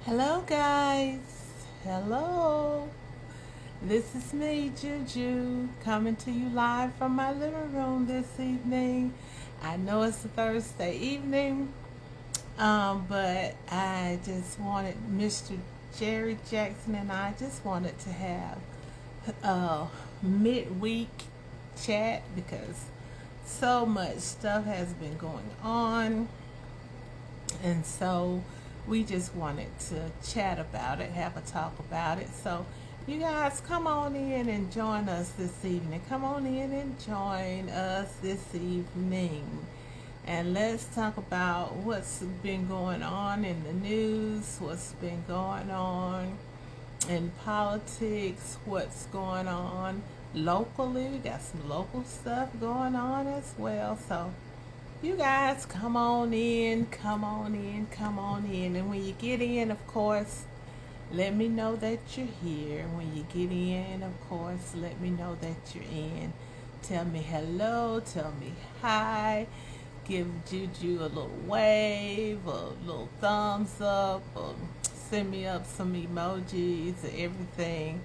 Hello, guys. Hello. This is me, Juju, coming to you live from my living room this evening. I know it's a Thursday evening, but I just wanted Mr. Jerry Jackson and I just wanted to have a midweek chat because so much stuff has been going on. And so we just wanted to chat about it, have a talk about it. So you guys come on in and join us this evening. Come on in and join us this evening. And let's talk about what's been going on in the news, what's been going on in politics, what's going on locally. We got some local stuff going on as well. So you guys come on in, come on in, come on in. And when you get in, of course, let me know that you're here. When you get in, of course, let me know that you're in. Tell me hello, tell me hi. Give Juju a little wave, a little thumbs up, or send me up some emojis, everything.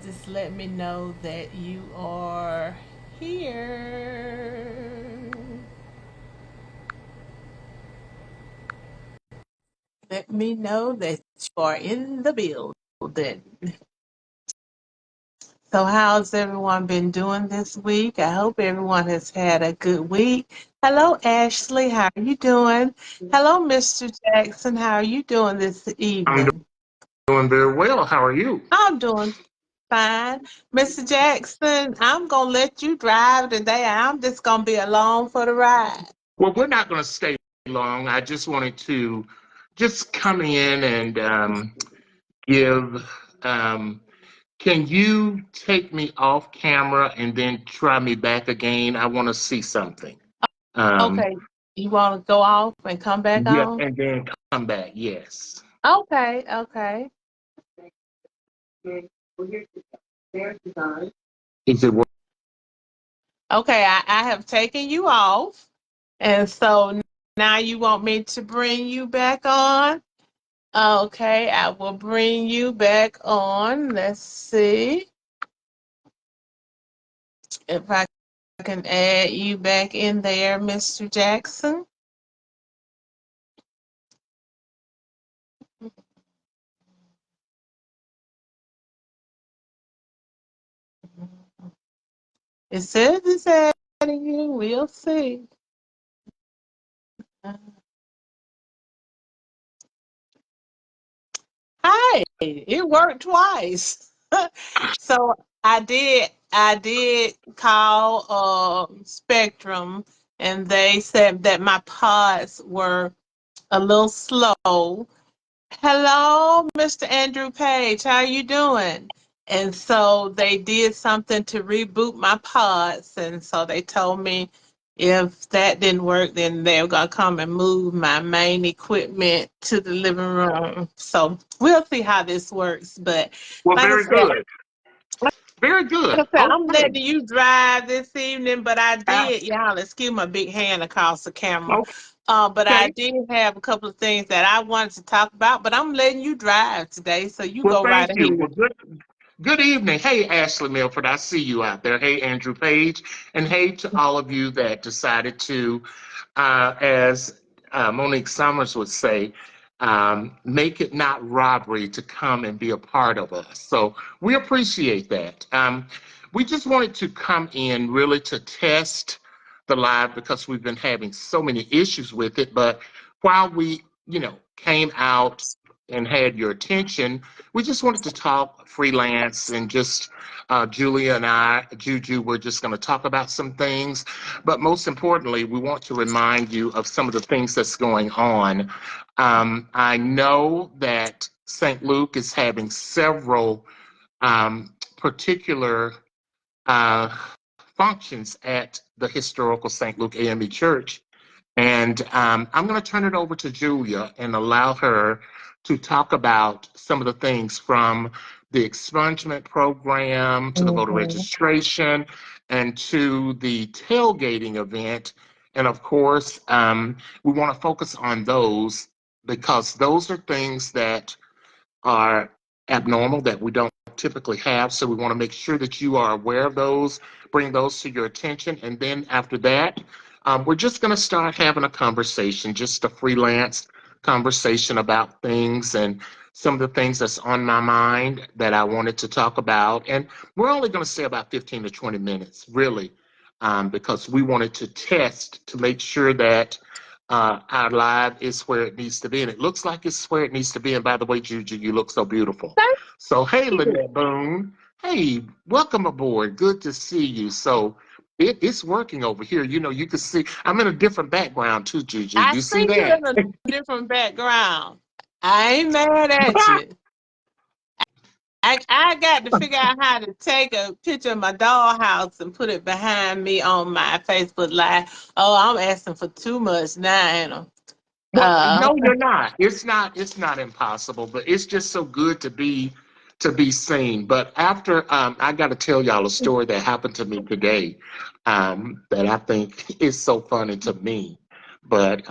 Just let me know that you are here. Let me know that you are in the building. So, how's everyone been doing this week? I hope everyone has had a good week. Hello, Ashley. How are you doing? Hello, Mr. Jackson. How are you doing this I'm evening? doing very well. How are you? I'm doing fine. Mr. Jackson, I'm going to let you drive today. I'm just going to be along for the ride. Well, we're not going to stay long. I just wanted to just come in and give. Um, can you take me off camera and then try me back again? I want to see something. Um, Okay. You want to go off and come back yes, on? and then come back. Yes. Okay. Okay. Is it? Okay. I have taken you off. And so now you want me to bring you back on? Okay, I will bring you back on. Let's see if I can add you back in there, Mr. Jackson. It says it's adding you. We'll see. Hi, it worked twice. So I did call Spectrum and they said that my pods were a little slow. Hello, Mr. Andrew Page. How are you doing? And so they did something to reboot my pods. And so they told me if that didn't work, then they were going to come and move my main equipment to the living room. So we'll see how this works. But Well, like I very said, good. Very good. I'm Okay. letting you drive this evening, but I Uh, did, y'all, excuse my big hand across the camera. But I okay. did have a couple of things that I wanted to talk about, but I'm letting you drive today, so you Well, go right thank you. ahead. Well, good evening. Hey, Ashley Milford. I see you out there. Hey, Andrew Page. And hey to all of you that decided to, as Monique Summers would say, make it not robbery to come and be a part of us. So we appreciate that. We just wanted to come in really to test the live because we've been having so many issues with it. But while we, came out and had your attention, we just wanted to talk freelance and just Julia and Juju, were just going to talk about some things. But most importantly, we want to remind you of some of the things that's going on. I know that St. Luke is having several particular uh, functions at the historical St. Luke AME Church. And I'm going to turn it over to Julia and allow her to talk about some of the things from the expungement program to the voter Mhm. registration and to the tailgating event. And of course, we want to focus on those because those are things that are abnormal that we don't typically have. So we want to make sure that you are aware of those, bring those to your attention. And then after that, we're just going to start having a conversation, just a freelance conversation about things and some of the things that's on my mind that I wanted to talk about. And we're only going to say about 15 to 20 minutes, really, because we wanted to test to make sure that our live is where it needs to be. And it looks like it's where it needs to be. And by the way, Juju, you look so beautiful. So, hey, Thank you. Lynette Boone. Hey, welcome aboard. Good to see you. So, it's working over here. You know, you can see I'm in a different background too, Juju. I You see see you that? in a different background. I ain't mad at you. I got to figure out how to take a picture of my dollhouse and put it behind me on my Facebook Live. Oh, I'm asking for too much now, ain't I? Well, no, you're not. It's not. It's not impossible, but it's just so good to be seen. But after I got to tell y'all a story that happened to me today, that I think is so funny to me, but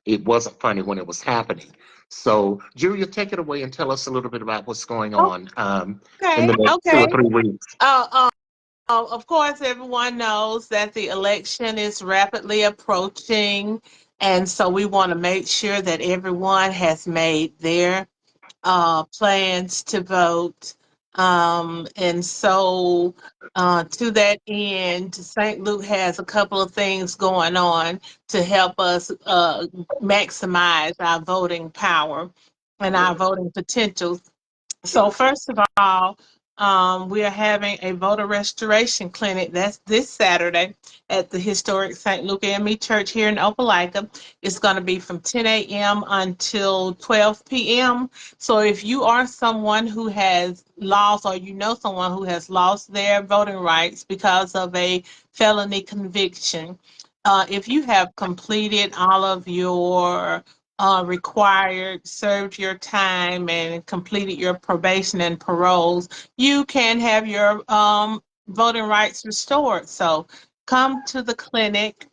it wasn't funny when it was happening. So, Julia, take it away and tell us a little bit about what's going on in Okay, the next two or okay. three weeks. Uh, of course, everyone knows that the election is rapidly approaching, and so we want to make sure that everyone has made their plans to vote. And so, to that end, St. Luke has a couple of things going on to help us maximize our voting power and our voting potential. So first of all, we are having a voter restoration clinic. That's this Saturday at the historic St. Luke AME Church here in Opelika. It's going to be from 10 a.m. until 12 p.m. So if you are someone who has lost, or you know someone who has lost their voting rights because of a felony conviction, if you have completed all of your required, served your time, and completed your probation and paroles, you can have your voting rights restored. So come to the clinic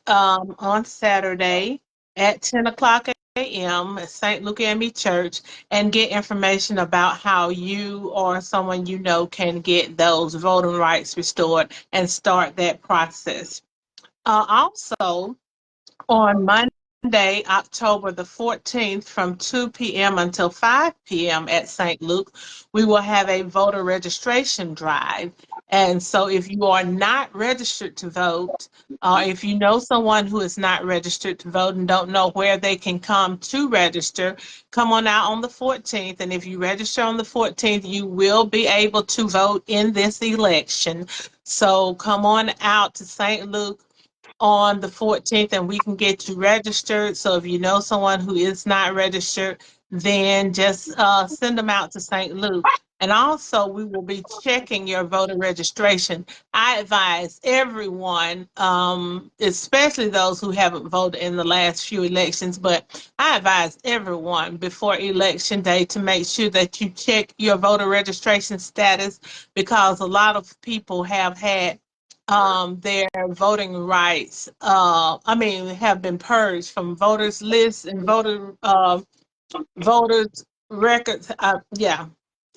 on Saturday at 10 o'clock a.m. at St. Luke AME Church and get information about how you or someone you know can get those voting rights restored and start that process. Also, on Monday, October the 14th, from 2 p.m. until 5 p.m. at St. Luke, we will have a voter registration drive. And so if you are not registered to vote, if you know someone who is not registered to vote and don't know where they can come to register, come on out on the 14th. And if you register on the 14th, you will be able to vote in this election. So come on out to St. Luke on the 14th and we can get you registered. So if you know someone who is not registered, then just send them out to St. Luke. And also, we will be checking your voter registration. I advise everyone, especially those who haven't voted in the last few elections, but I advise everyone before Election Day to make sure that you check your voter registration status because a lot of people have had their voting rights, have been purged from voters lists and voters records. Yeah,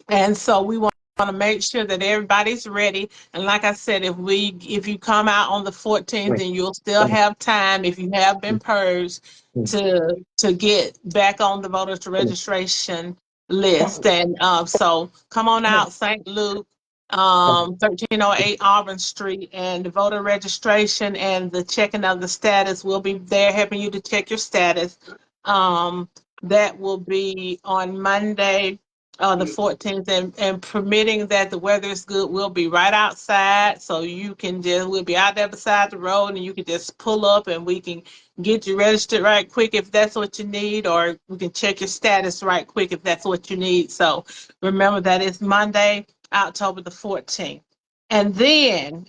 and so we want to make sure that everybody's ready. And like I said, if you come out on the 14th, then you'll still have time if you have been purged to get back on the voters registration list. And so come on out, St. Luke, 1308 Auburn Street, and the voter registration and the checking of the status will be there helping you to check your status. That will be on Monday, the 14th, and permitting that the weather is good, we'll be right outside. So we'll be out there beside the road and you can just pull up and we can get you registered right quick if that's what you need, or we can check your status right quick if that's what you need. So remember that it's Monday, October the 14th. And then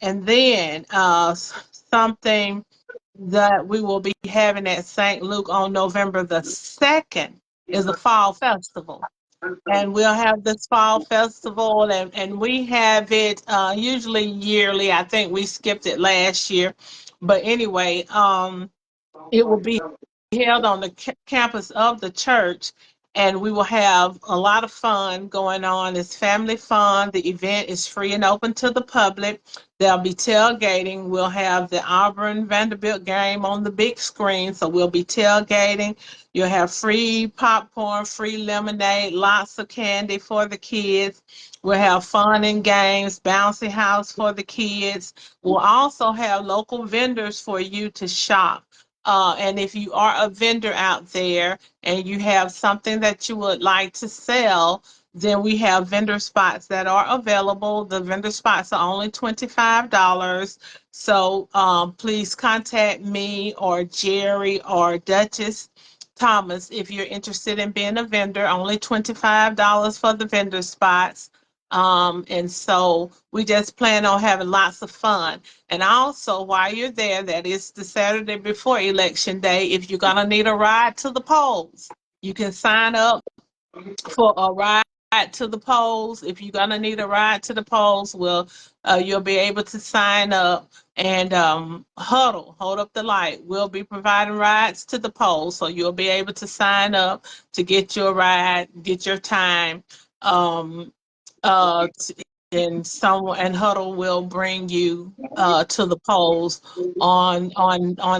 something that we will be having at St. Luke on November the 2nd is a fall festival. And we'll have this fall festival, and we have it usually yearly. I think we skipped it last year. But anyway, it will be held on the campus of the church, and we will have a lot of fun going on. It's family fun. The event is free and open to the public. There'll be tailgating. We'll have the Auburn Vanderbilt game on the big screen, so we'll be tailgating. You'll have free popcorn, free lemonade, lots of candy for the kids. We'll have fun and games, bouncy house for the kids. We'll also have local vendors for you to shop. And if you are a vendor out there and you have something that you would like to sell, then we have vendor spots that are available. The vendor spots are only $25. So please contact me or Jerry or Duchess Thomas if you're interested in being a vendor. Only $25 for the vendor spots. And so we just plan on having lots of fun. And also, while you're there, that is the Saturday before Election Day, if you're going to need a ride to the polls, you can sign up for a ride to the polls. If you're going to need a ride to the polls, well, you'll be able to sign up and hold up the light. We'll be providing rides to the polls, so you'll be able to sign up to get your ride, get your time. Uh, and Huddle will bring you to the polls on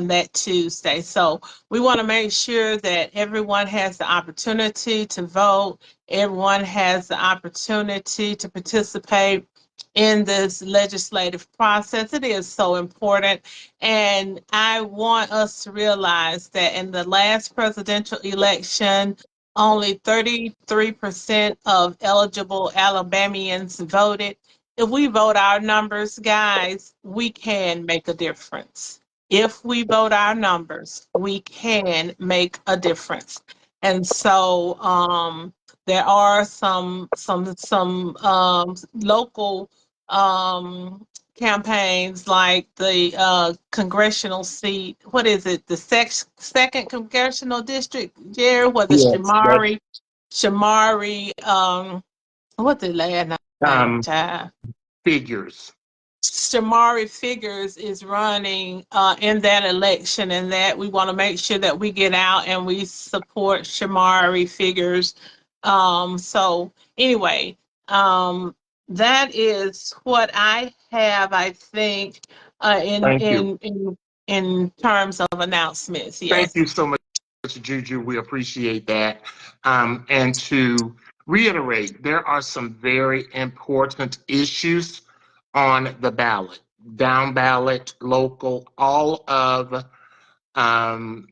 that Tuesday. So we want to make sure that everyone has the opportunity to vote. Everyone has the opportunity to participate in this legislative process. It is so important. And I want us to realize that in the last presidential election, only 33% of eligible Alabamians voted. If we vote our numbers, guys, we can make a difference. If we vote our numbers, we can make a difference. And so there are some local campaigns like the congressional seat. What is it? The second congressional district, Jerry, where the Yes, Shamari, what's the last name, um, child? figures. Shamari Figures is running in that election, and that we want to make sure that we get out and we support Shamari Figures. So anyway, that is what I have, I think, Thank you. in terms of announcements. Thank Yes. you so much, Juju. We appreciate that. And to reiterate, there are some very important issues on the ballot, down ballot, local, all of um,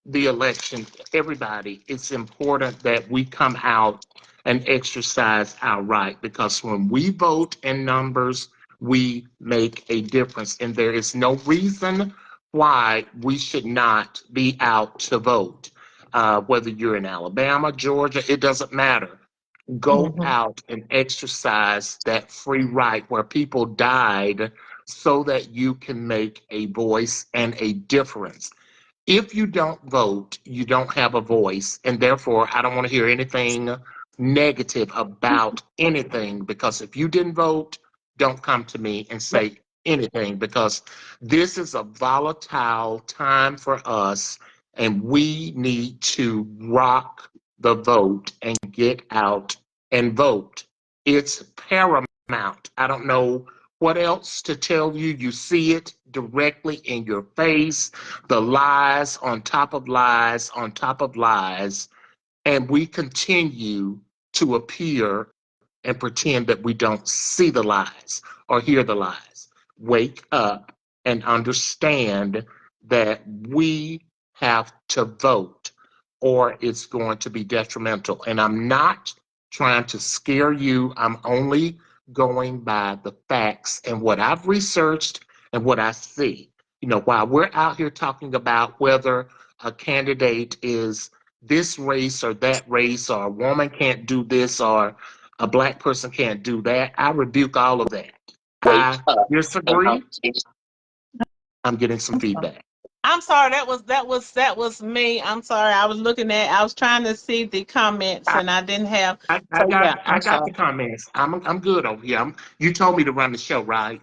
the election. Everybody, it's important that we come out and exercise our right, because when we vote in numbers, we make a difference. And there is no reason why we should not be out to vote. Whether you're in Alabama, Georgia, it doesn't matter. Go Mhm. out and exercise that free right where people died so that you can make a voice and a difference. If you don't vote, you don't have a voice. And therefore, I don't want to hear anything negative about anything, because if you didn't vote, don't come to me and say anything, because this is a volatile time for us and we need to rock the vote and get out and vote. It's paramount. I don't know what else to tell you. You see it directly in your face, the lies on top of lies on top of lies, and we continue to appear and pretend that we don't see the lies or hear the lies. Wake up and understand that we have to vote or it's going to be detrimental. And I'm not trying to scare you. I'm only going by the facts and what I've researched and what I see. While we're out here talking about whether a candidate is this race or that race, or a woman can't do this, or a black person can't do that, I rebuke all of that. I disagree. I'm getting some feedback. I'm sorry, that was me. I'm sorry. I was trying to see the comments I, and I didn't have. I So yeah, got I I'm got sorry. the comments. I'm good over here. You told me to run the show, right?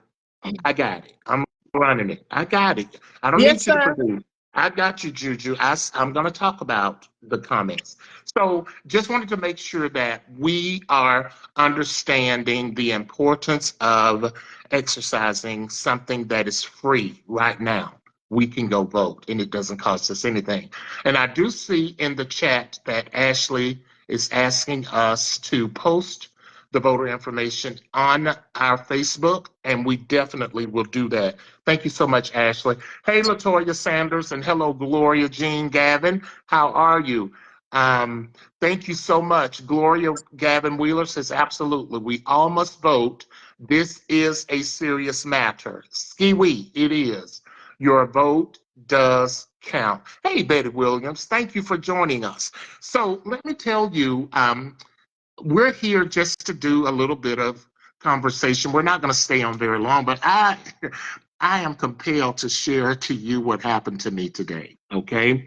I got it. I'm running it. I got it. I don't Yes, need you to sir. produce. I got you, Juju. I'm going to talk about the comments. So, just wanted to make sure that we are understanding the importance of exercising something that is free right now. We can go vote, and it doesn't cost us anything. And I do see in the chat that Ashley is asking us to post the voter information on our Facebook, and we definitely will do that. Thank you so much, Ashley. Hey, Latoya Sanders, and hello, Gloria Jean Gavin. How are you? Thank you so much. Gloria Gavin Wheeler says, absolutely. We all must vote. This is a serious matter. Ski-wee, it is. Your vote does count. Hey, Betty Williams, thank you for joining us. So let me tell you, we're here just to do a little bit of conversation. We're not going to stay on very long, but I am compelled to share to you what happened to me today. Okay,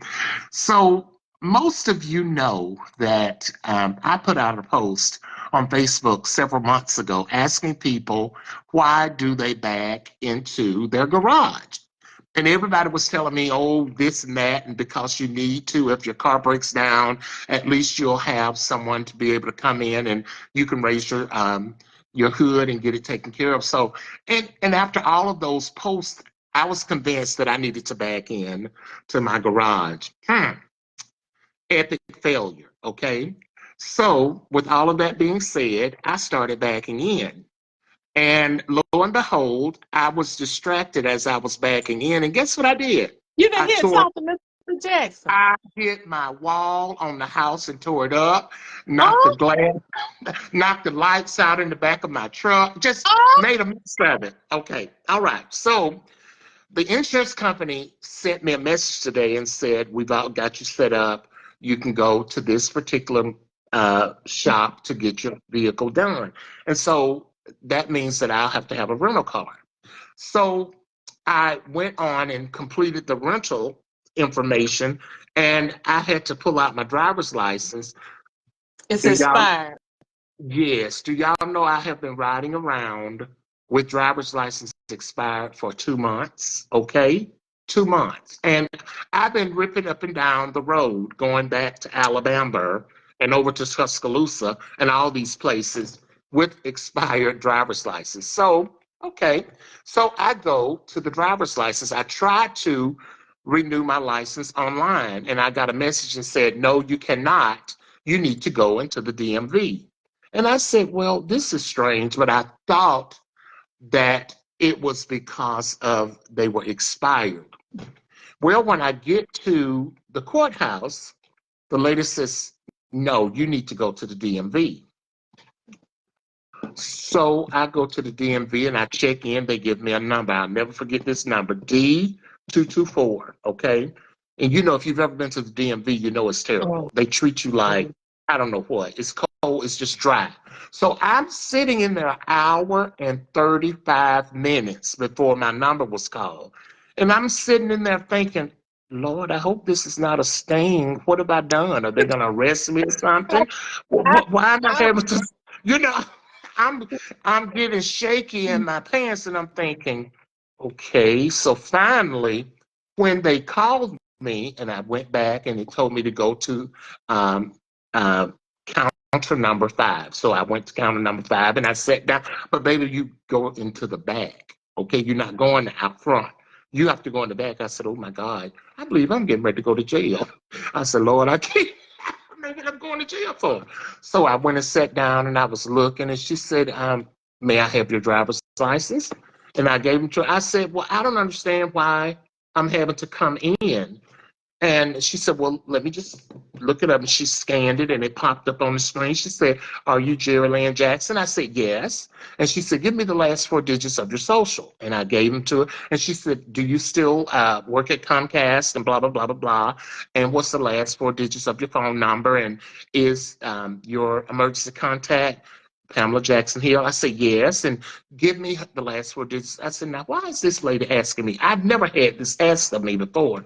so most of you know that I put out a post on Facebook several months ago asking people why do they back into their garage. And everybody was telling me, oh, this and that, and because you need to, if your car breaks down, at least you'll have someone to be able to come in and you can raise your hood and get it taken care of. So, and after all of those posts, I was convinced that I needed to back in to my garage. Epic failure, okay? So, with all of that being said, I started backing in. And lo and behold, I was distracted as I was backing in. And guess what I did? You done I hit tore, something, Mr. Jackson. I hit my wall on the house and tore it up, knocked the Oh, glass, knocked the lights out in the back of my truck, just oh, made a mess of it. Okay, all right. So the insurance company sent me a message today and said, we've all got you set up. You can go to this particular shop to get your vehicle done. And so that means that I'll have to have a rental car. So I went on and completed the rental information, and I had to pull out my driver's license. it's Do y'all? expired. Yes. Do y'all know I have been riding around with driver's license expired for 2 months? Okay. 2 months. And I've been ripping up and down the road, going back to Alabama and over to Tuscaloosa and all these places with expired driver's license. So, okay. So I go to the driver's license. I tried to renew my license online, and I got a message that said, no, you cannot. You need to go into the DMV. And I said, well, this is strange, but I thought that it was because of they were expired. Well, when I get to the courthouse, the lady says, no, you need to go to the DMV. So I go to the DMV and I check in. They give me a number. I'll never forget this number, D224. Okay. And you know, if you've ever been to the DMV, you know it's terrible. They treat you like, I don't know what. It's cold, it's just dry. So I'm sitting in there an hour and 35 minutes before my number was called. And I'm sitting in there thinking, Lord, I hope this is not a sting. What have I done? Are they going to arrest me or something? Why am I having to, you know? I'm I'm getting shaky in my pants, and I'm thinking, okay. So finally, when they called me, and I went back, and they told me to go to um, uh, counter number 5. So I went to counter number 5, and I sat down. But baby, you go into the back. Okay, you're not going out front. You have to go in the back. I said, oh my God, I believe I'm getting ready to go to jail. I said, Lord, I can't. Maybe I'm going to jail for. So I went and sat down and I was looking, and she said, may I have your driver's license? And I gave him to her. I said, well, I don't understand why I'm having to come in. And she said, well, let me just look it up. And she scanned it and it popped up on the screen. She said, are you Jerry Lynn Jackson? I said, yes. And she said, give me the last 4 digits of your social. And I gave them to her. And she said, do you still work at Comcast and blah, blah, blah, blah, blah. And what's the last 4 digits of your phone number? And is your emergency contact Pamela Jackson Hill? I said, yes. And give me the last 4 digits. I said, now, why is this lady asking me? I've never had this asked of me before.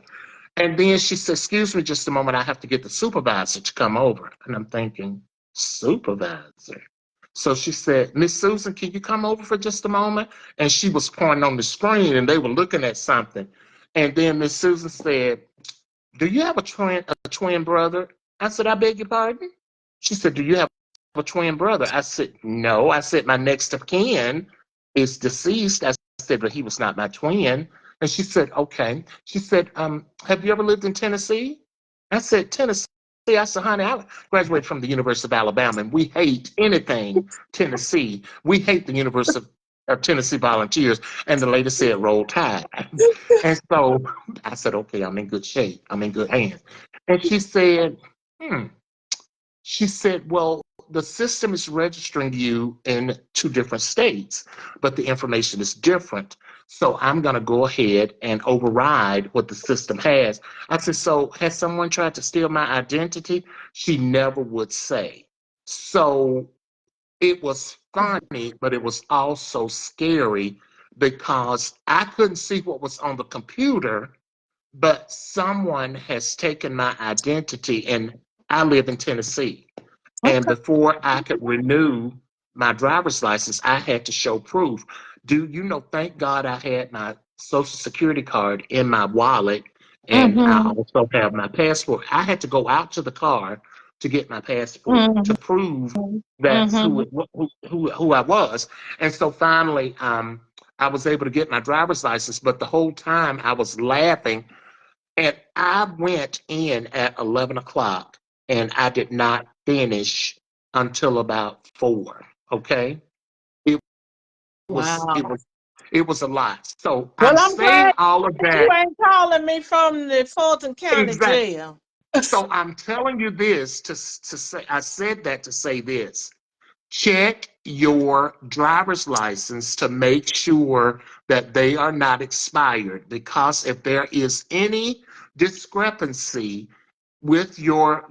And then she said, excuse me just a moment, I have to get the supervisor to come over. And I'm thinking, supervisor? So she said, Miss Susan, can you come over for just a moment? And she was pointing on the screen and they were looking at something. And then Miss Susan said, do you have a twin brother? I said, I beg your pardon? She said, do you have a twin brother? I said, no. I said, my next of kin is deceased. I said, but he was not my twin. And she said, okay. She said, have you ever lived in Tennessee? I said, Tennessee. I said, honey, I graduated from the University of Alabama, and we hate anything Tennessee. We hate the University of Tennessee Volunteers. And the lady said, roll tide. And so I said, okay, I'm in good shape. I'm in good hands. And she said, hmm. She said, well, the system is registering you in two different states, but the information is different. So I'm going to go ahead and override what the system has. I said, so has someone tried to steal my identity? She never would say. So it was funny, but it was also scary because I couldn't see what was on the computer, but someone has taken my identity, and I live in Tennessee. And Okay. before I could renew my driver's license, I had to show proof. Do you know, thank God I had my social security card in my wallet, and I Mm-hmm. also have my passport. I had to go out to the car to get my passport to Mm-hmm. prove that's who, Mm-hmm. it, who I was. And so finally, I was able to get my driver's license, but the whole time I was laughing, and I went in at 11 o'clock and I did not finish until about 4. Okay. It was, it Wow. was, it was a lot. So Well, I'm I'm saying glad all of you that ain't calling me from the Fulton County exactly. Jail. So I'm telling you this to say, I said that to say this. Check your driver's license to make sure that they are not expired, because if there is any discrepancy with your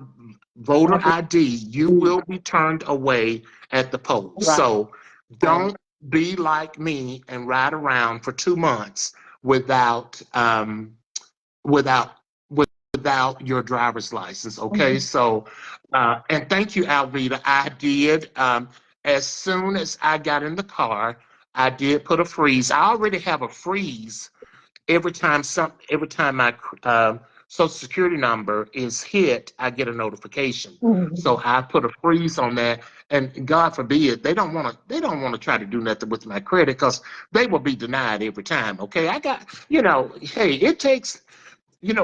voter ID, you will be turned away at the poll. Right. So don't be like me and ride around for 2 months without without without your driver's license. Okay, Mhm. so and thank you, Alvita. I did as soon as I got in the car, I did put a freeze. I already have a freeze every time my social security number is hit, I get a notification. So Mhm. I put a freeze on that, and God forbid they don't want to try to do nothing with my credit, because they will be denied every time. Okay, I got, hey, it takes,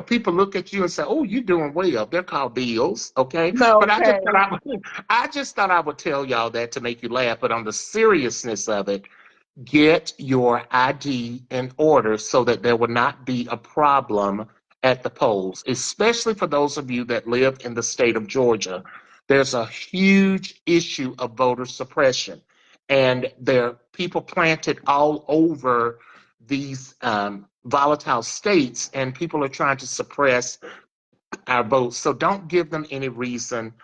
people look at you and say, "Oh, you're doing well." They're called bills, okay? But I just Okay. thought I would tell y'all that to make you laugh. But on the seriousness of it, get your ID in order so that there will not be a problem at the polls, especially for those of you that live in the state of Georgia. There's a huge issue of voter suppression, and there are people planted all over these volatile states, and people are trying to suppress our votes. So don't give them any reason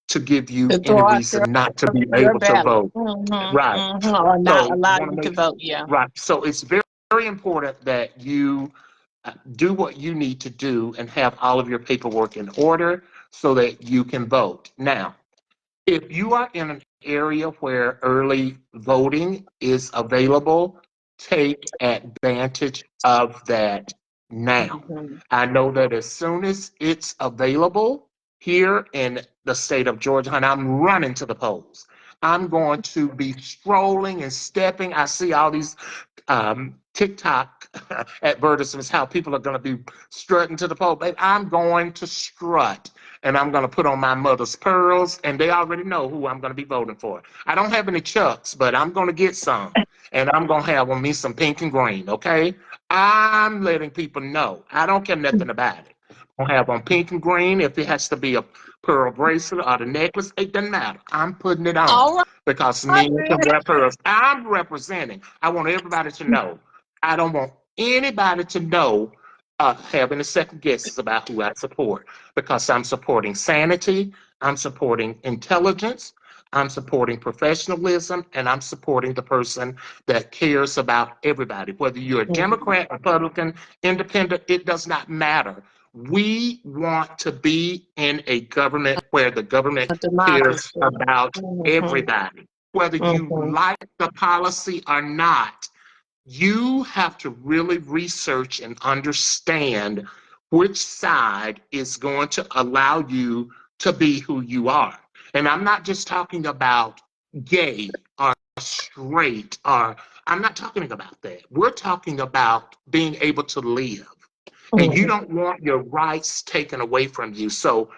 to give you To any throw out reason not to be your able to ballot. vote. Mm-hmm. Right. Mm-hmm. Or not So allow want to you to make vote. Yeah. right. So it's very, very important that you do what you need to do and have all of your paperwork in order so that you can vote. Now, if you are in an area where early voting is available, take advantage of that now. Mm-hmm. I know that as soon as it's available here in the state of Georgia, and I'm running to the polls. I'm going to be strolling and stepping. I see all these TikTok advertisements, how people are going to be strutting to the poll. Babe, I'm going to strut, and I'm going to put on my mother's pearls, and they already know who I'm going to be voting for. I don't have any chucks, but I'm going to get some, and I'm going to have on me some pink and green, okay? I'm letting people know. I don't care nothing about it. I'll have on pink and green. If it has to be a pearl bracelet or the necklace, it doesn't matter. I'm putting it on All because right. men can wear pearls. I'm representing. I want everybody to know. I don't want anybody to know having a second guesses about who I support, because I'm supporting sanity, I'm supporting intelligence, I'm supporting professionalism, and I'm supporting the person that cares about everybody. Whether you're a Mhm. Democrat, Republican, Independent, it does not matter. We want to be in a government where the government A cares democracy. about Mm-hmm. everybody. Whether you Mm-hmm. like the policy or not, you have to really research and understand which side is going to allow you to be who you are. And I'm not just talking about gay or straight, or I'm not talking about that. We're talking about being able to live. And you Mhm. don't want your rights taken away from you. So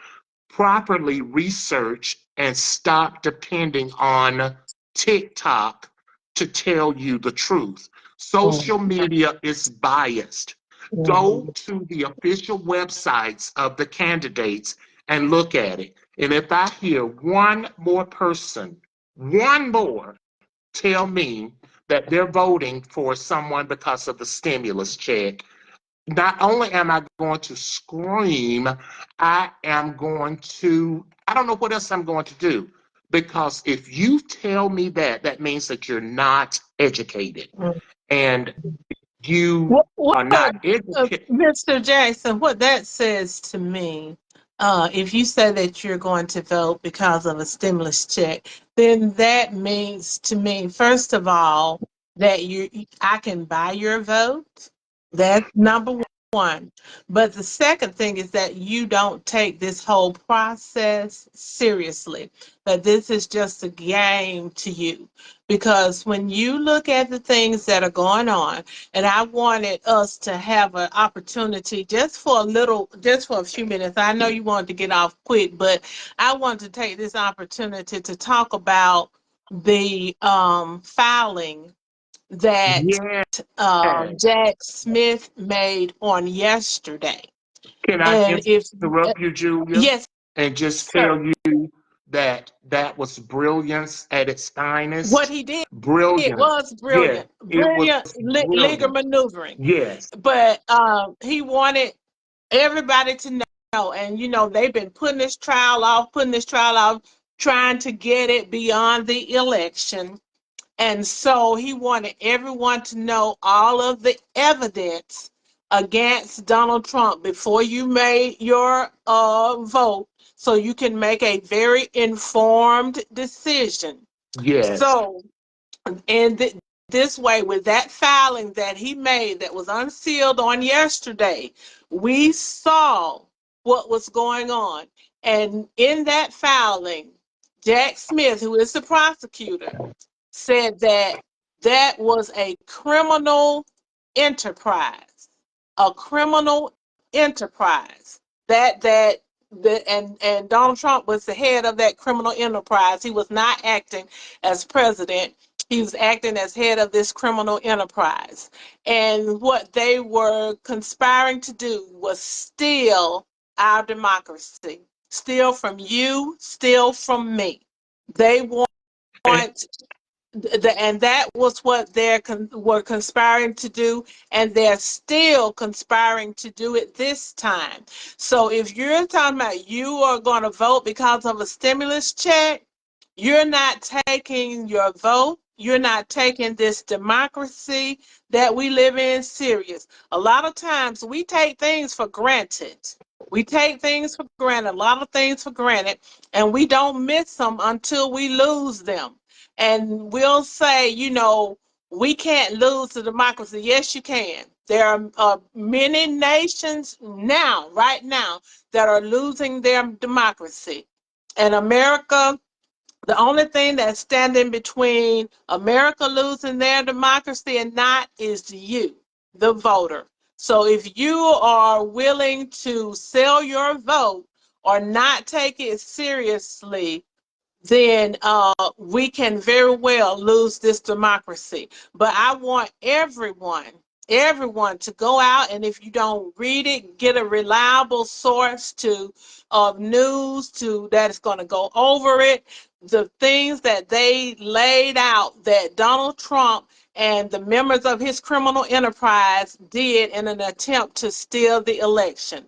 properly research and stop depending on TikTok to tell you the truth. Social media is biased. Go Mhm. to the official websites of the candidates and look at it. And if I hear one more person, one more, tell me that they're voting for someone because of the stimulus check, not only am I going to scream, I am going to, I don't know what else I'm going to do. Because if you tell me that, that means that you're not educated. Mhm. And you What, are not educated. Mr. Jackson, what that says to me, if you say that you're going to vote because of a stimulus check, then that means to me, first of all, that I can buy your vote. That's number one. But the second thing is that you don't take this whole process seriously, that this is just a game to you. Because when you look at the things that are going on, and I wanted us to have an opportunity just for a few minutes. I know you wanted to get off quick, but I wanted to take this opportunity to talk about the filing that Yes. Jack Smith made on yesterday. Can I And if, interrupt you, Julia, yes, and just sir, tell you that that was brilliance at its what finest? he did Brilliance. was Yes, brilliant, it was brilliant legal brilliant. maneuvering. Yes, But he wanted everybody to know, and they've been putting this trial off, trying to get it beyond the election. And so he wanted everyone to know all of the evidence against Donald Trump before you made your vote, so you can make a very informed decision. yes. So, and this way, with that filing that he made that was unsealed on yesterday, we saw what was going on. And in that filing, Jack Smith, who is the prosecutor, said that that was a criminal enterprise, a criminal enterprise. And Donald Trump was the head of that criminal enterprise. He was not acting as president. He was acting as head of this criminal enterprise. And what they were conspiring to do was steal our democracy, steal from you, steal from me. They want And and that was what were conspiring to do, and they're still conspiring to do it this time. So if you're talking about you are going to vote because of a stimulus check, you're not taking your vote. You're not taking this democracy that we live in serious. A lot of times we take things for granted. We take things for granted, a lot of things for granted, and we don't miss them until we lose them. And we'll say, we can't lose the democracy. Yes, you can. There are many nations now, right now, that are losing their democracy. And America, the only thing that's standing between America losing their democracy and not is you, the voter. So if you are willing to sell your vote or not take it seriously, then we can very well lose this democracy. But I want everyone to go out, and if you don't read it, get a reliable source of news that is going to go over it. The things that they laid out that Donald Trump and the members of his criminal enterprise did in an attempt to steal the election.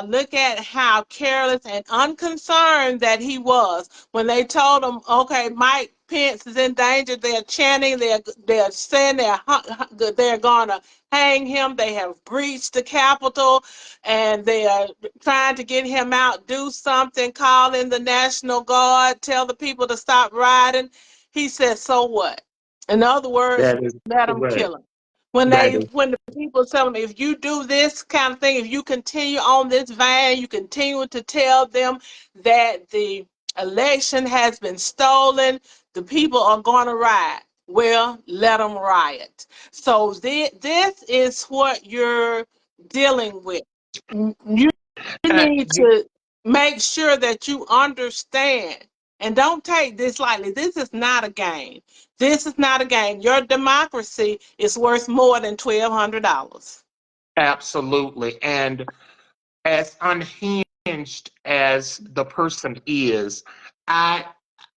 Look at how careless and unconcerned that he was when they told him, okay, Mike Pence is in danger. They're chanting, they're saying they're going to hang him. They have breached the Capitol, and they are trying to get him out, do something, call in the National Guard, tell the people to stop riding. He said, so what? In other words, that is let them correct. kill him. When That is when the people tell them, if you do this kind of thing, if you continue on this vein, you continue to tell them that the election has been stolen, the people are going to riot. Well, let them riot. So this is what you're dealing with. You need you, to make sure that you understand and don't take this lightly. This is not a game. This is not a game. Your democracy is worth more than $1,200. absolutely. And as unhinged as the person is, I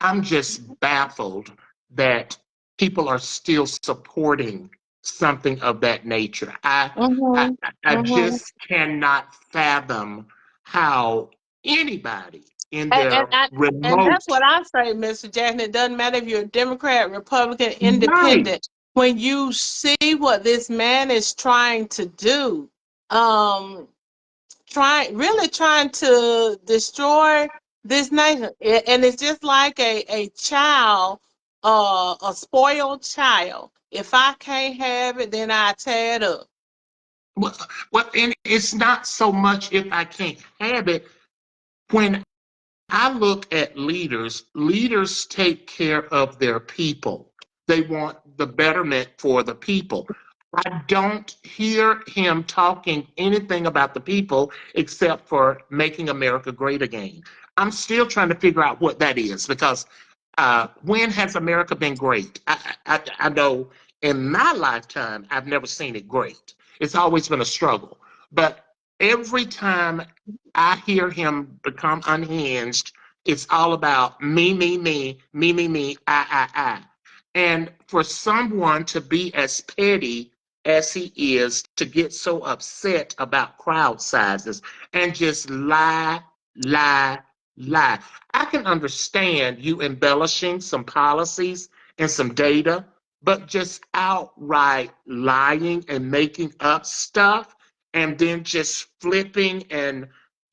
I'm just baffled that people are still supporting something of that nature. I, Mm-hmm. I Mm-hmm. just cannot fathom how anybody in And, and, their and, and that's remote what I say, Mr. Jackson. It doesn't matter if you're a Democrat, Republican, right. Independent. When you see what this man is trying to do, um, trying to destroy this nation. And it's just like a child, a spoiled child. If I can't have it, then I tear it up. Well, and it's not so much if I can't have it. When I look at leaders, leaders take care of their people. They want the betterment for the people. I don't hear him talking anything about the people except for making America great again. I'm still trying to figure out what that is because when has America been great? I know in my lifetime, I've never seen it great. It's always been a struggle. But every time I hear him become unhinged, it's all about me, I. And for someone to be as petty as he is, to get so upset about crowd sizes and just lie, lie. I can understand you embellishing some policies and some data, but just outright lying and making up stuff and then just flipping and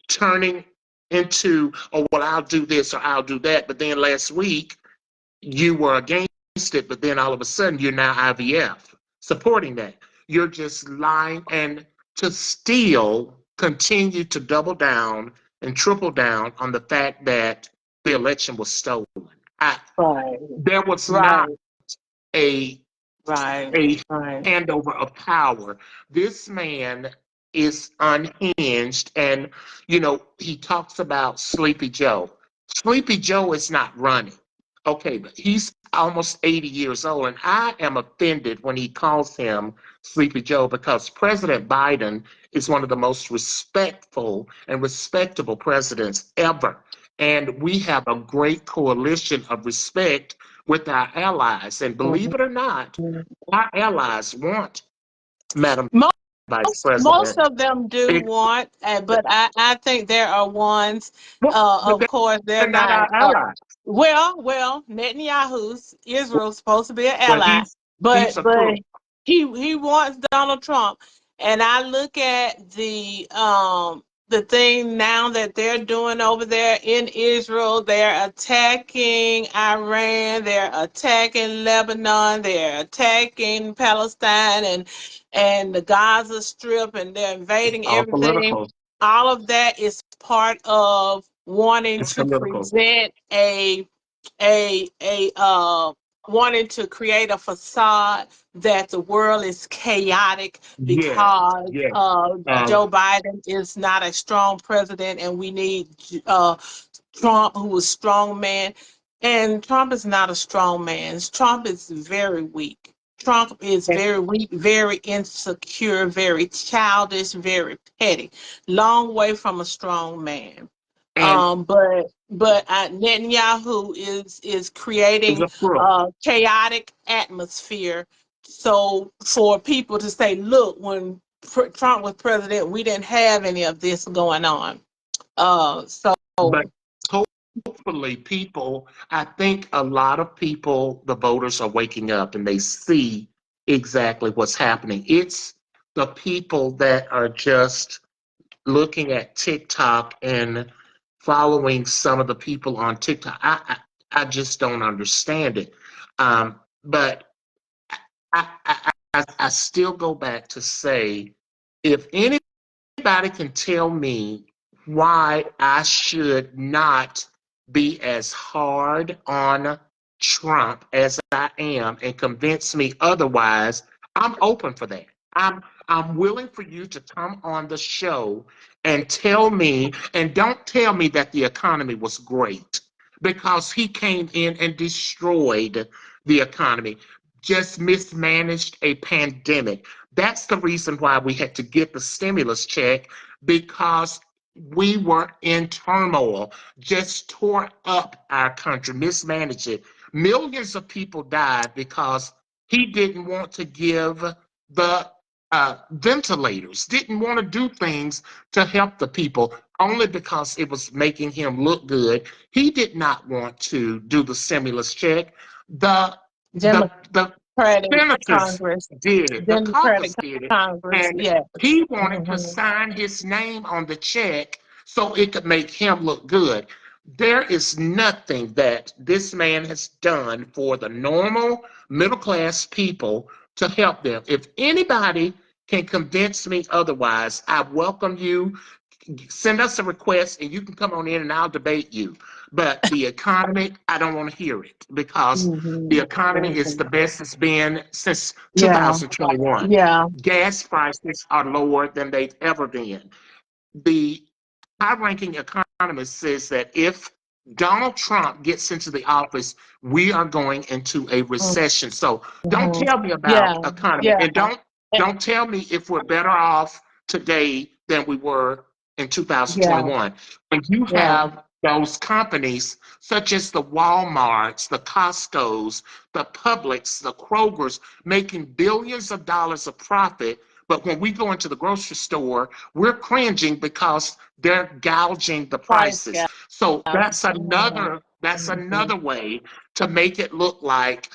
turning into, oh, well, I'll do this or I'll do that. But then last week you were against it, but then all of a sudden you're now IVF supporting that. You're just lying and to still continue to double down and triple down on the fact that the election was stolen. I, Right, there was not right, a right, a right. handover of power. This man is unhinged, and he talks about Sleepy Joe. Sleepy Joe is not running. Okay, but he's almost 80 years old, and I am offended when he calls him Sleepy Joe because President Biden is one of the most respectful and respectable presidents ever. And we have a great coalition of respect with our allies. And believe it or not, our allies want Madam Vice Most President. of them do It, want, but I think there are ones, well, but of course, they're they're not not. our allies. Netanyahu's Israel's supposed to be an Well, ally, he's a but crook. he wants Donald Trump, and I look at the thing now that they're doing over there in Israel. They're attacking Iran, they're attacking Lebanon, they're attacking Palestine, and the Gaza Strip, and they're invading All everything. political. All of that is part of wanting It's to political. present a wanting to create a facade that the world is chaotic Yes, because yes. Joe Biden is not a strong president, and we need Trump, who is strong man. And Trump is not a strong man. Trump is very weak. Trump is And, very weak, very insecure, very childish, very petty. Long way from a strong man. and Netanyahu is is creating a crook. a chaotic atmosphere. So for people to say, look, when Trump was president, we didn't have any of this going on. So But hopefully people, I think a lot of people, the voters are waking up and they see exactly what's happening. It's the people that are just looking at TikTok and following some of the people on TikTok. I just don't understand it. But I I still go back to say, if anybody can tell me why I should not be as hard on Trump as I am and convince me otherwise, I'm open for that. I'm willing for you to come on the show and tell me, and don't tell me that the economy was great, because he came in and destroyed the economy, just mismanaged a pandemic. That's the reason why we had to get the stimulus check, because we were in turmoil, just tore up our country, mismanaged it. Millions of people died because he didn't want to give the ventilators, didn't want to do things to help the people, only because it was making him look good. He did not want to do the stimulus check. The the Democratic senators Congress, did it. The Democratic caucus did it. Congress, And yes. he wanted to Mhm. sign his name on the check so it could make him look good. There is nothing that this man has done for the normal middle class people to help them. If anybody can convince me otherwise, I welcome you. Send us a request and you can come on in and I'll debate you. But the economy, I don't want to hear it, because the Mhm. economy is the Mhm. best it's been since Yeah, 2021. yeah. Gas prices are lower than they've ever been. The high ranking economist says that if Donald Trump gets into the office, we are going into a recession. So don't Mhm. tell me Yeah, about economy, yeah. and don't Eh, don't tell me if we're better off today than we were in yeah, 2021. When you yeah. have those companies such as the Walmarts, the Costco's, the Publix, the Kroger's making billions of dollars of profit, but when we go into the grocery store, we're cringing because they're gouging the Price prices. gap. So Mhm. that's Mhm. another way to make it look like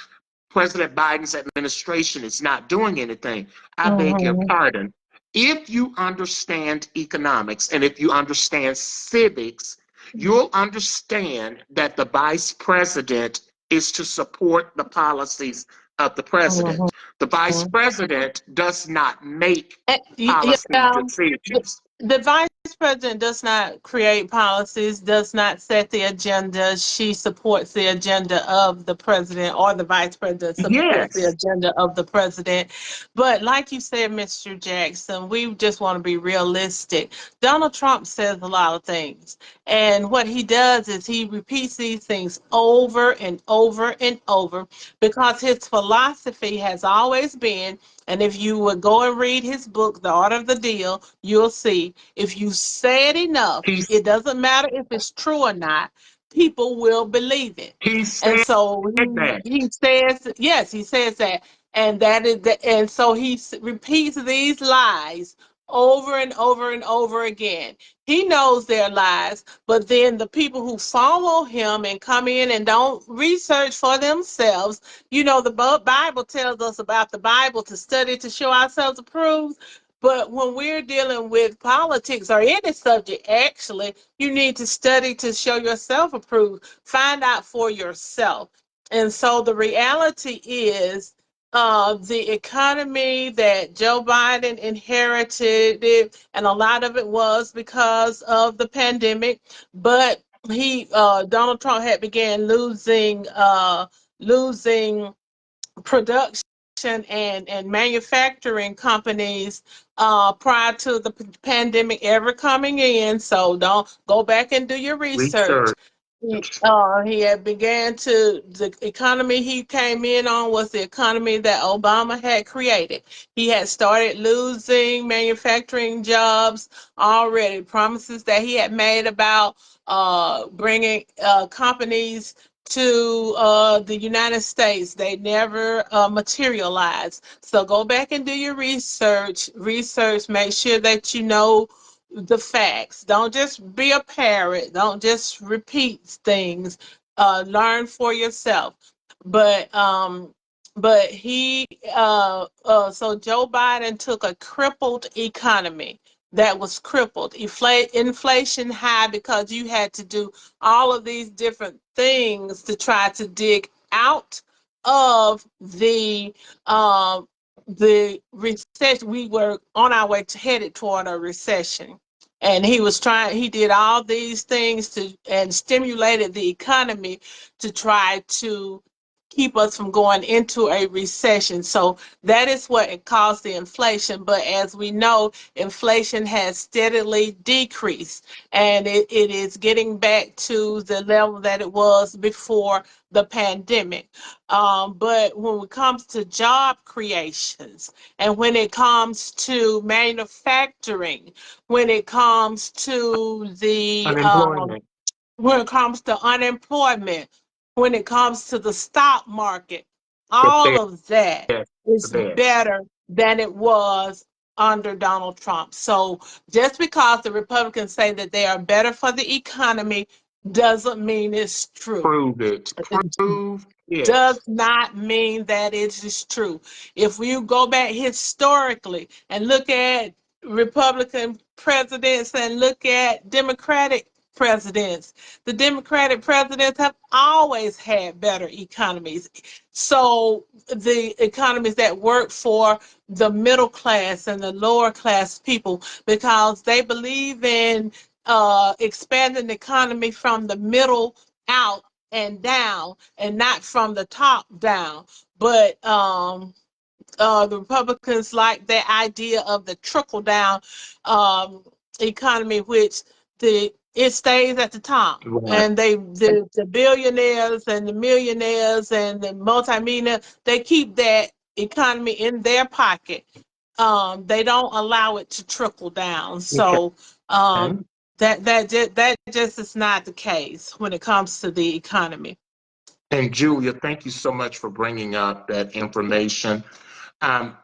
President Biden's administration is not doing anything. I beg your Mhm. pardon. If you understand economics and if you understand civics, you'll understand that the vice president is to support the policies of the Mhm. president. The vice president does not make policy Yeah, the, decisions. the vice president does not create policies, does not set the agenda. She supports the agenda of the president, or the vice president supports the Yes, agenda of the president. But like you said, Mr. Jackson, we just want to be realistic. Donald Trump says a lot of things. And what he does is he repeats these things over and over and over, because his philosophy has always been, and if you would go and read his book, The Art of the Deal, you'll see, if you say it enough, he's it doesn't matter if it's true or not, people will believe it. he And said so that. he says, yes, he says that. And that is the, and so repeats these lies over and over and over again. He knows they're lies, but then the people who follow him and come in and don't research for themselves, the Bible tells us about the Bible to study to show ourselves approved. But when we're dealing with politics or any subject, actually, you need to study to show yourself approved. Find out for yourself. And so the reality is, the economy that Joe Biden inherited, and a lot of it was because of the pandemic. But Donald Trump had began losing production and manufacturing companies prior to the pandemic ever coming in. So don't go back and do your research. Research. He had began to, the economy he came in on was the economy that Obama had created. He had started losing manufacturing jobs already. Promises that he had made about bringing companies to the United States, they never materialized. So go back and do your research. Make sure that you know the facts. Don't just be a parrot. Don't just repeat things. Learn for yourself. But um, so Joe Biden took a crippled economy that was crippled, inflation high, because you had to do all of these different things to try to dig out of the um, the recession, we were on our way to headed toward a recession. And he did all these things and stimulated the economy to try to keep us from going into a recession. So that is what it caused the inflation. But as we know, inflation has steadily decreased, and it is getting back to the level that it was before the pandemic. But when it comes to job creations, and when it comes to manufacturing, when it comes to Unemployment, when it comes to unemployment, when it comes to the stock market, the all of that best, the is best. better than it was under Donald Trump. So just because the Republicans say that they are better for the economy doesn't mean it's true. Prove it. Prove Does it. not mean that it is true. If you go back historically and look at Republican presidents and look at Democratic presidents, the Democratic presidents have always had better economies. So the economies that work for the middle class and the lower class people, because they believe in expanding the economy from the middle out and down, and not from the top down. But the Republicans like the idea of the trickle down um, economy, which it stays at the top, Right. and the billionaires and the millionaires and the multimillionaires, they keep that economy in their pocket. They don't allow it to trickle down. Okay. So that just is not the case when it comes to the economy. And Julia, thank you so much for bringing up that information,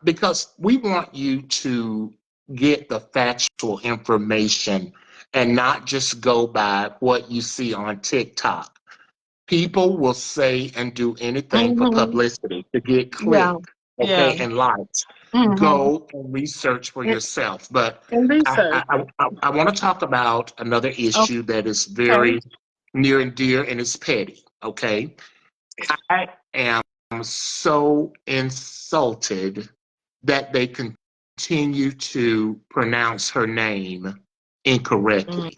because we want you to get the factual information and not just go by what you see on TikTok. People will say and do anything for Mm-hmm. publicity to get Yeah, click, yeah. okay, and likes. Mm-hmm. Go and research for yourself. But And research. I want to talk about another issue that is Okay. very near and dear, and it's petty, okay? I am so insulted that they continue to pronounce her name incorrectly.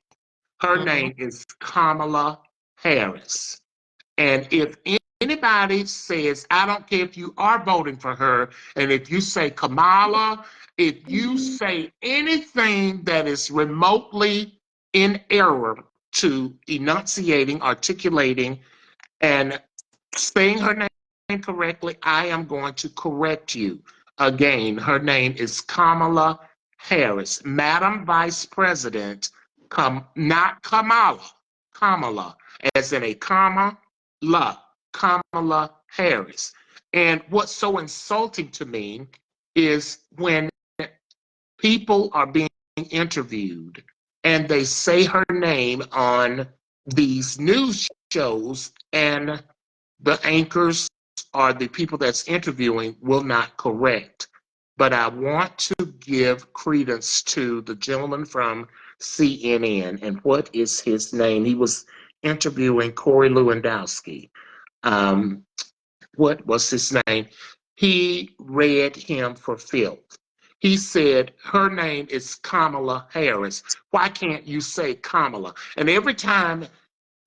Her Mm-hmm. name is Kamala Harris. And if anybody says, I don't care if you are voting for her, and if you say Kamala, if you say anything that is remotely in error to enunciating, articulating, and saying her name correctly, I am going to correct you. Again, her name is Kamala Harris, Madam Vice President, not Kamala, Kamala, as in a comma, Kamala Harris. And what's so insulting to me is when people are being interviewed and they say her name on these news shows, and the anchors or the people that's interviewing will not correct. But I want to give credence to the gentleman from CNN. And what is his name? He was interviewing Corey Lewandowski. Um, what was his name? He read him for filth. He said, her name is Kamala Harris. Why can't you say Kamala? And every time,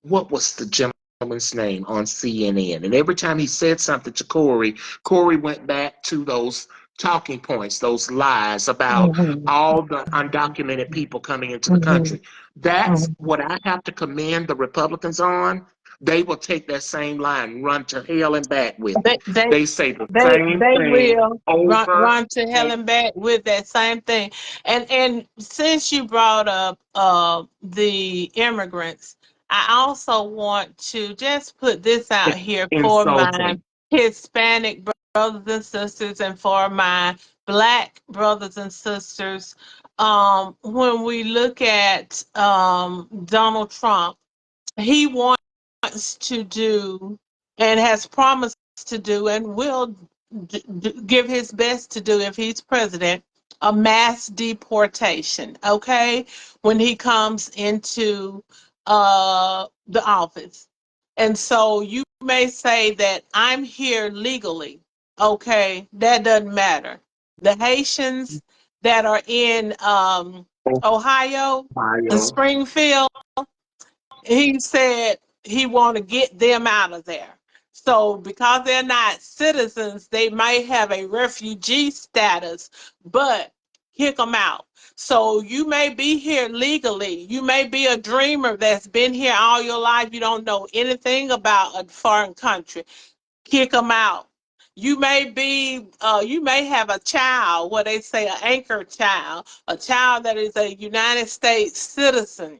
what was the gentleman's name on CNN? And every time he said something to Corey, Corey went back to those talking points, those lies about Mm-hmm. all the undocumented people coming into the Mm-hmm. country. That's Mm-hmm. what I have to commend the Republicans on. They will take that same line and run to hell and back with They it. they They say the same they thing will over run to hell and and back with that same thing. And since you brought up the immigrants, I also want to just put this out here for my insulting. Hispanic brothers and sisters and for my Black brothers and sisters. When we look at Donald Trump, he wants to do and has promised to do and will give his best to do if he's president a mass deportation, okay, when he comes into the office. And so you may say that I'm here legally, okay, that doesn't matter. The Haitians that are in Ohio and Ohio. Springfield, he said he want to get them out of there. So because they're not citizens, they might have a refugee status, but kick them out. So you may be here legally. You may be a dreamer that's been here all your life. You don't know anything about a foreign country. Kick them out. You may have a child, what they say, an anchor child, a child that is a United States citizen,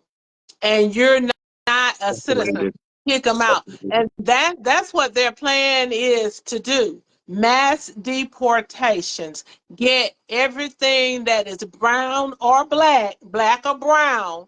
and you're not a citizen. Separated. Kick them out. And that's what their plan is to do. Mass deportations. Get everything that is brown or black, black or brown,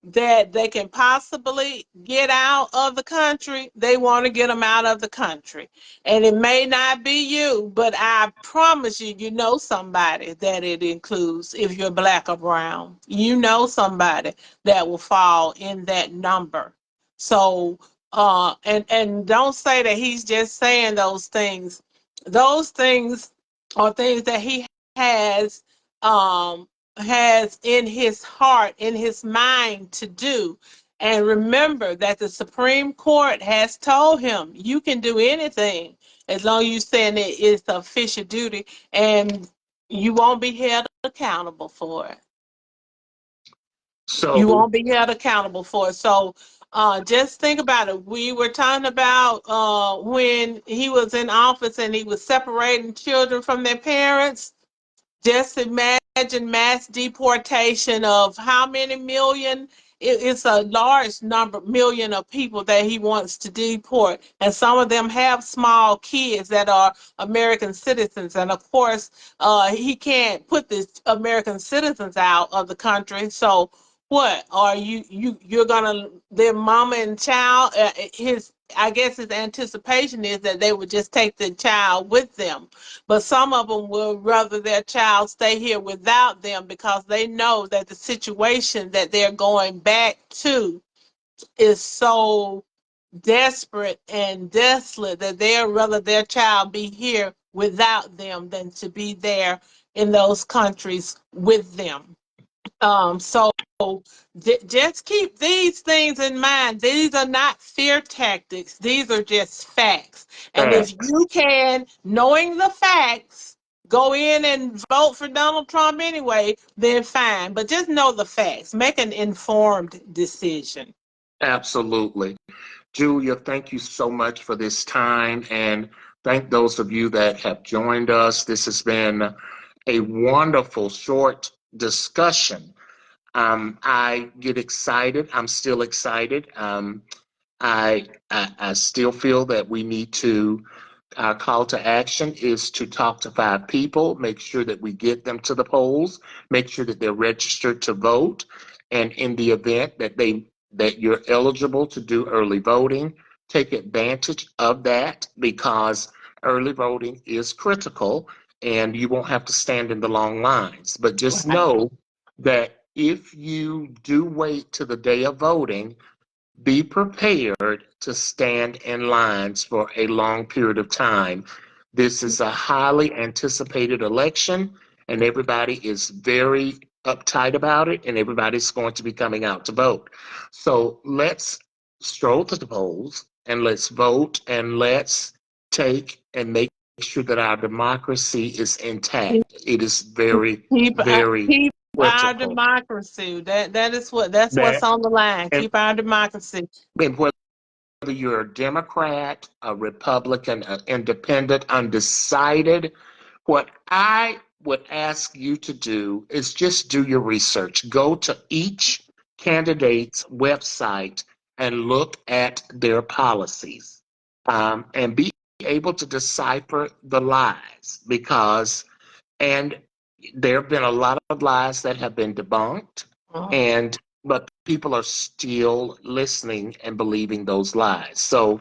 that they can possibly get out of the country. They want to get them out of the country. And it may not be you, but I promise you, you know somebody that it includes. If you're black or brown, you know somebody that will fall in that number. So and don't say that he's just saying those things. Those things are things that he has um has in his heart, in his mind to do. And remember that the Supreme Court has told him you can do anything as long as you're saying it is the official duty, and you won't be held accountable for it. So You won't be held accountable for it. So just think about it. We were talking about when he was in office and he was separating children from their parents. Just imagine mass deportation of how many million? It's a large number, million of people that he wants to deport. And some of them have small kids that are American citizens. And of course, he can't put the American citizens out of the country. So what are you're gonna, their mama and child, his, I guess his anticipation is that they would just take the child with them, but some of them will rather their child stay here without them because they know that the situation that they're going back to is so desperate and desolate that they'd rather their child be here without them than to be there in those countries with them. So just keep these things in mind. These are not fear tactics. These are just facts. And if facts. you can, knowing the facts, go in and vote for Donald Trump anyway, then fine. But just know the facts. Make an informed decision. Absolutely. Julia, thank you so much for this time, and thank those of you that have joined us. This has been a wonderful short discussion. I get excited. I'm still excited. I still feel that we need to, our call to action is to talk to 5 people, make sure that we get them to the polls, make sure that they're registered to vote, and in the event that that you're eligible to do early voting, take advantage of that because early voting is critical and you won't have to stand in the long lines. But just Right. know that if you do wait to the day of voting, be prepared to stand in lines for a long period of time. This is a highly anticipated election, and everybody is very uptight about it, and everybody's going to be coming out to vote. So let's stroll to the polls and let's vote and let's take and make sure that our democracy is intact. It is very, very Keep our critical. democracy. That's what's That on the line. and, Keep our democracy. and whether you're a Democrat, a Republican, an independent, undecided, what I would ask you to do is just do your research. Go to each candidate's website and look at their policies and be able to decipher the lies because, and there have been a lot of lies that have been debunked, and but people are still listening and believing those lies. So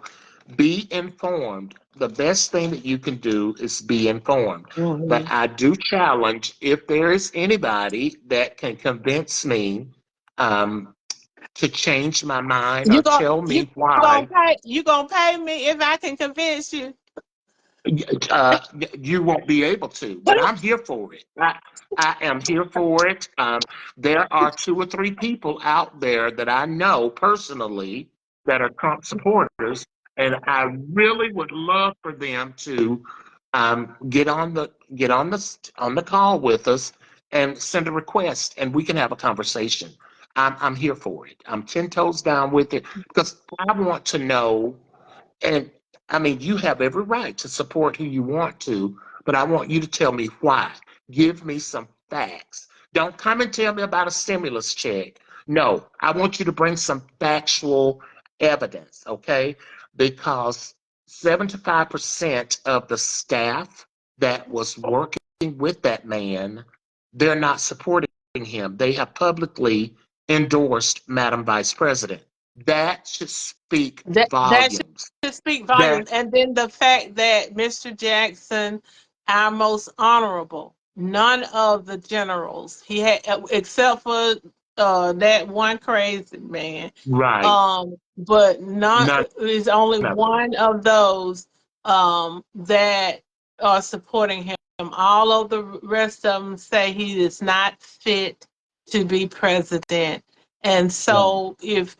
be informed. The best thing that you can do is be informed. But Mhm. I do challenge if there is anybody that can convince me um, to change my mind or You go tell you me gonna why. pay me if I can convince you. You won't be able to, but I'm here for it. I am here for it. There are 2 or 3 people out there that I know personally that are Trump supporters, and I really would love for them to get on the call with us and send a request, and we can have a conversation. I'm here for it. I'm 10 toes down with it because I want to know. And I mean, you have every right to support who you want to, but I want you to tell me why. Give me some facts. Don't come and tell me about a stimulus check. No, I want you to bring some factual evidence, okay? Because 75% of the staff that was working with that man, they're not supporting him. They have publicly endorsed Madam Vice President. That should speak That volumes. should speak That volumes. And then the fact that Mr. Jackson, our most honorable, none of the generals he had, except for that one crazy man, right, but none none is only of them. one of those that are supporting him. All of the rest of them say he is not fit to be president. And Right. so if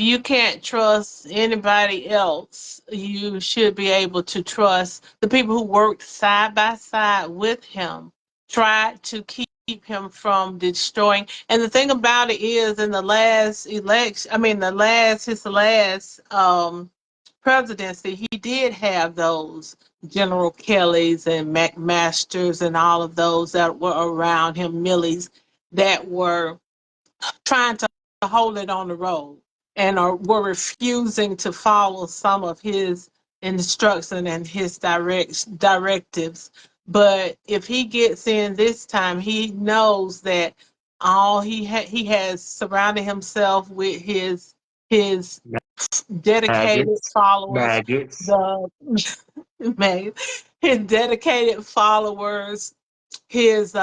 you can't trust anybody else, you should be able to trust the people who worked side by side with him, tried to keep him from destroying. And the thing about it is, in the last election, I mean, his last presidency, he did have those General Kellys and McMasters and all of those that were around him, Millies, that were trying to hold it on the road and were refusing to follow some of his instruction and his directives. But if he gets in this time, he knows that all he has surrounded himself with his dedicated Maggots, followers, maggots. the his dedicated followers, his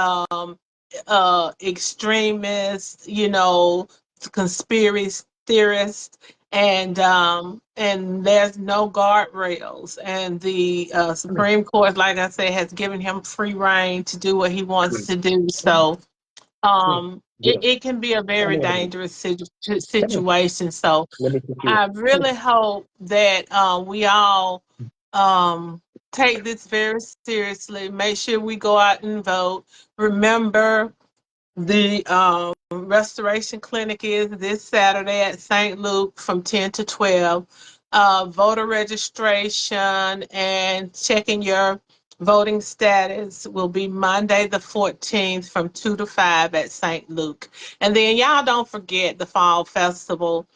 extremists, conspiracy theorists, and there's no guardrails. And the Supreme Court, like I said, has given him free reign to do what he wants to do. So Yeah. it can be a very Come here. dangerous Come here. situation. So Let me put you. I really hope that we all take this very seriously. Make sure we go out and vote. Remember, the Restoration Clinic is this Saturday at St. Luke from 10 to 12. Voter registration and checking your voting status will be Monday the 14th from 2 to 5 at St. Luke. And then y'all don't forget the Fall Festival.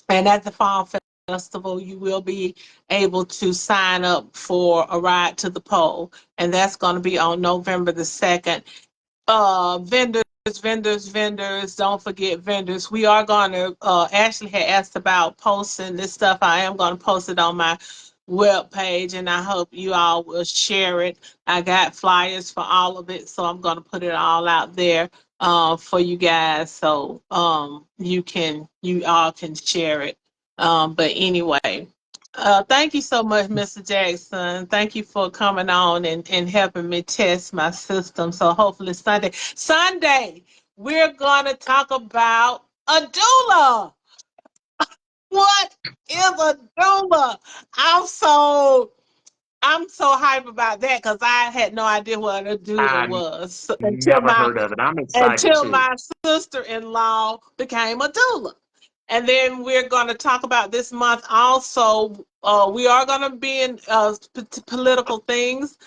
And at the Fall Festival, you will be able to sign up for a ride to the poll. And that's going to be on November the 2nd. Vendors, don't forget vendors. We are going to, Ashley had asked about posting this stuff. I am going to post it on my web page, and I hope you all will share it. I got flyers for all of it, so I'm going to put it all out there for you guys, so you all can share it. But anyway, thank you so much, Mr. Jackson. Thank you for coming on and helping me test my system. So hopefully Sunday, we're going to talk about a doula. What is a doula? I'm so I'm so hype about that because I had no idea what a doula I was never heard of it. I'm excited until too. my sister-in-law became a doula. And then we're going to talk about this month also. We are going to be in political things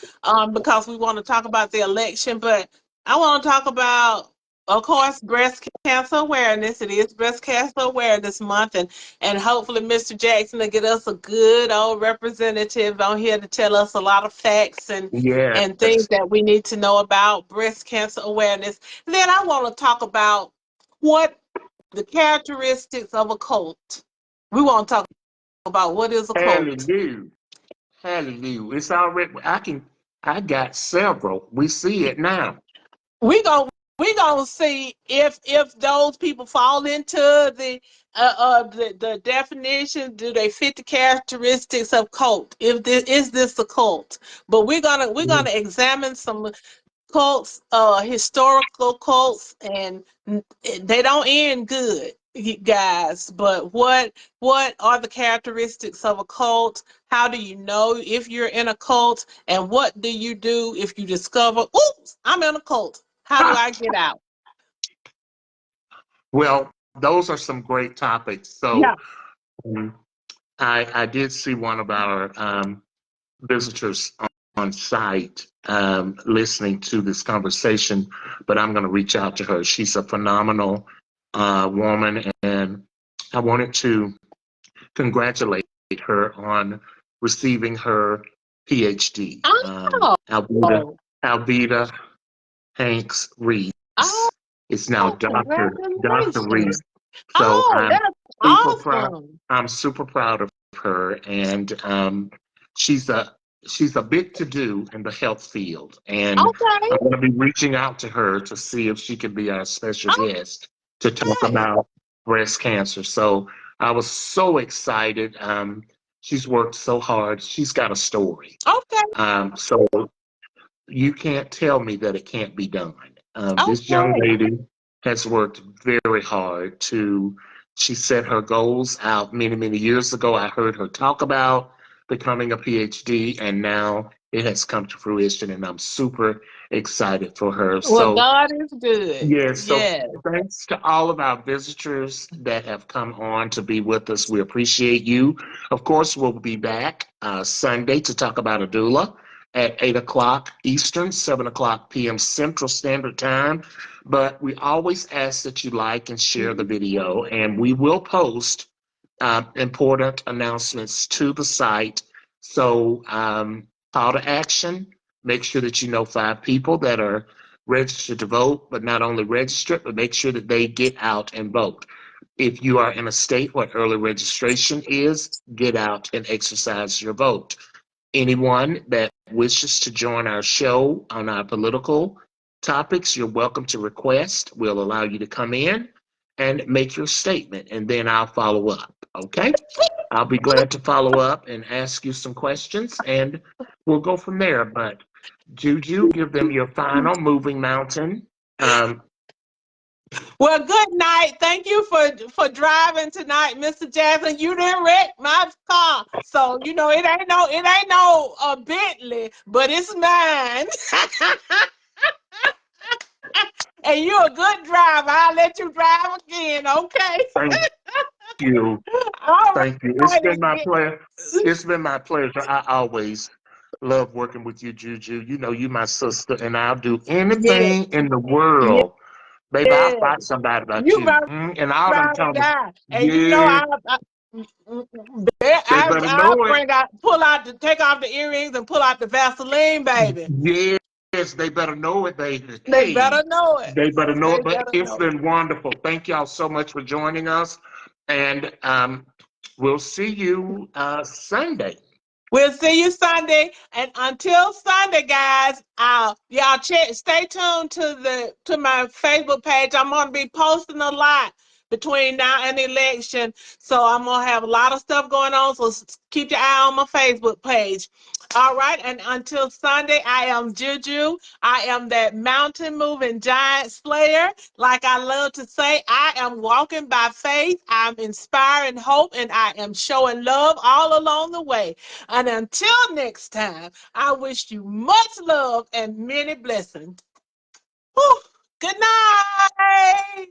because we want to talk about the election. But I want to talk about, of course, breast cancer awareness. It is breast cancer awareness month. And hopefully Mr. Jackson will get us a good old representative on here to tell us a lot of facts and things Yes. that we need to know about breast cancer awareness. And then I want to talk about what the characteristics of a cult. We want to talk about what is a cult. Hallelujah. Hallelujah. It's already, I got several. We see it now. We go we're gonna see if those people fall into the definition. Do they fit the characteristics of cult? If this is this a cult? But we're gonna examine some cults, historical cults, and they don't end good, you guys. But what are the characteristics of a cult? How do you know if you're in a cult? And what do you do if you discover, oops, I'm in a cult? How do I get out? Well, those are some great topics. So Yeah. I did see one of our visitors on site listening to this conversation, but I'm going to reach out to her. She's a phenomenal woman, and I wanted to congratulate her on receiving her PhD. Oh. Alveda Hanks Reese Oh, is now Dr. congratulations. Reese. So Oh, that's super proud. awesome. I'm super proud of her, and she's a bit to do in the health field, and Okay. I'm going to be reaching out to her to see if she can be our special guest to talk Okay. about breast cancer. So I was so excited. She's worked so hard. She's got a story. Okay. So you can't tell me that it can't be done. This young Okay. lady has worked very hard to, she set her goals out many, many years ago. I heard her talk about becoming a PhD, and now it has come to fruition, and I'm super excited for her. Well, So, God is good. yes, so Yes. thanks to all of our visitors that have come on to be with us. We appreciate you. Of course, we'll be back Sunday to talk about a doula at 8 o'clock Eastern, 7 o'clock p.m. Central Standard Time. But we always ask that you like and share the video, and we will post important announcements to the site. So, call to action, make sure that you know 5 people that are registered to vote, but not only registered, but make sure that they get out and vote. If you are in a state where early registration is, get out and exercise your vote. Anyone that wishes to join our show on our political topics, you're welcome to request. We'll allow you to come in and make your statement, and then I'll follow up. Okay? I'll be glad to follow up and ask you some questions, and we'll go from there. But Juju, give them your final moving mountain. Well, good night. Thank you for driving tonight, Mr. Jackson. You didn't wreck my car, so you know it ain't no Bentley, but it's mine. And you're a good driver. I'll let you drive again, okay? Thank you. All Thank you. It's been my right. pleasure. It's been my pleasure. I always love working with you, Juju. You know, you my sister, and I'll do Yeah, anything in the yeah. world. Baby, I'll fight somebody about You you. my And all them ride or time, die. And you know yeah, they better I know it. take off the earrings and pull out the Vaseline, baby. Yes, they better know it, baby. They Hey, better know it. they better know They it. But better it's know it. been wonderful. Thank y'all so much for joining us. And we'll see you Sunday. We'll see you Sunday. And until Sunday, guys, y'all stay tuned to my Facebook page. I'm gonna be posting a lot between now and the election. So I'm gonna have a lot of stuff going on. So keep your eye on my Facebook page. All right, and until Sunday, I am Juju. I am that mountain moving giant slayer. Like I love to say, I am walking by faith. I'm inspiring hope, and I am showing love all along the way. And until next time, I wish you much love and many blessings. Whew. Good night.